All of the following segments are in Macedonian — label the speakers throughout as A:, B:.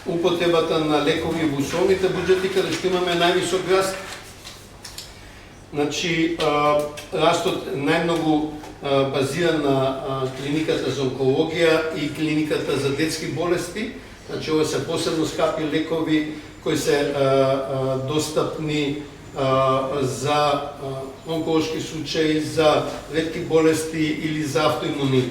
A: употребата на лекови во условните буџети, каде што имаме највисок раст. Значи, растот најмногу базиран на клиниката за онкологија и клиниката за детски болести. Значи, ова се посебно скапи лекови кои се достапни за онколошки случаи, за ретки болести или за автоимуни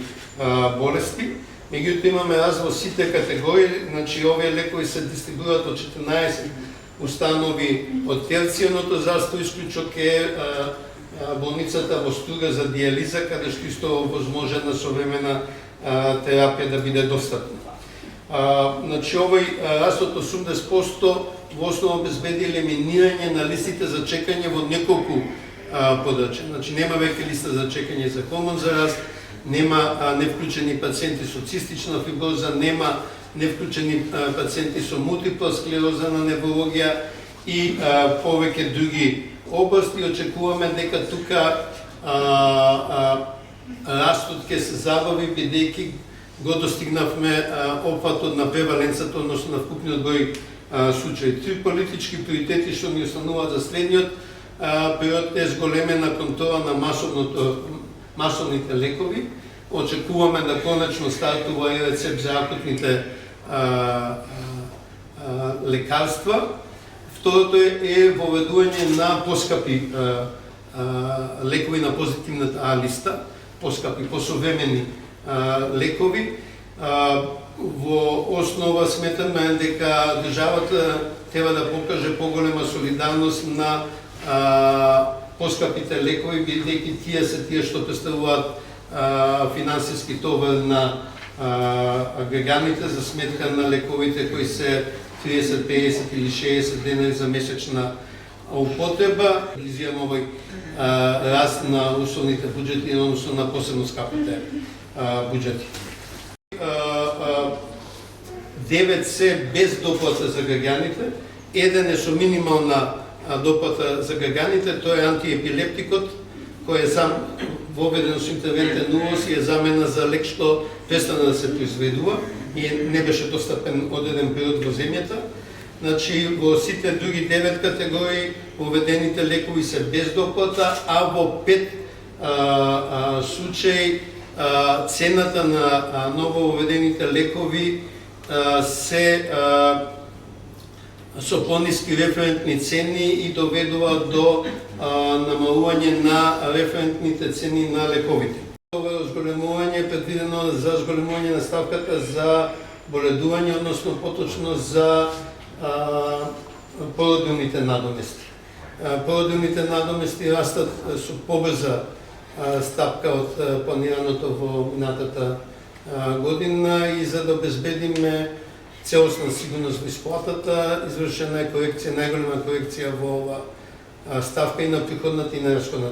A: болести. Меѓутоа имаме раз во сите категории, значи овие лекови се дистрибуират од 14 установи од терцијното здравство, исклучок е болницата во Струга за дијализа, каде што исто возможна современа терапија да биде достапна. Значи овој раст од 80% во основа обезбеди елиминирање на листите за чекање во неколку подрачја. Значи нема веќе листа за чекање за комон зараз, нема невклучени пациенти со цистична фиброза, нема невклучени пациенти со мултипла склероза на неврологија и повеќе други области. Очекуваме дека тука растот ќе се забави, бидејќи го достигнавме опфатот на преваленцата, односно на вкупниот број случаи. Три политички приоритети што ни остануваат за следниот период е зголемена контрола на масовните лекови. Очекуваме да конечно стартува и рецепт за акутните лекарства. Второто е воведување на поскапи лекови на позитивната листа, поскапи, посовремени лекови. Во основа сметаме дека државата треба да покаже поголема солидарност на поскапите лекови, бидејќи тие се тие што представуваат финансиски товар на граѓаните за сметка на лековите кои се 30, 50 или 60 денари за месечна употреба. Изјавам овој раст на условните буџети, односно на посебно скапите буџети. 9 се без доплата за граѓаните, еден е со минимална доплата за граѓаните, тоа е антиепилептикот, кој е воведен со интервентен увоз и е замена за лек што престана да се произведува и не беше достапен одреден период во земјата. Значи, во сите други 9 категории воведените лекови се без доплата, а во 5 случаи цената на ново воведените лекови се со пониски референтни цени и доведува до намалување на референтните цени на лековите. Ова зголемување е предвидено за зголемување на ставката за боледување, односно поточно за породилните надомести. Породилните надомести растат со побрза стапка од планираното во минатата година и за да обезбедиме целосна сигурност во исплатата, извршена е корекција, најголема корекција во ова ставка и на приходната и на расходната.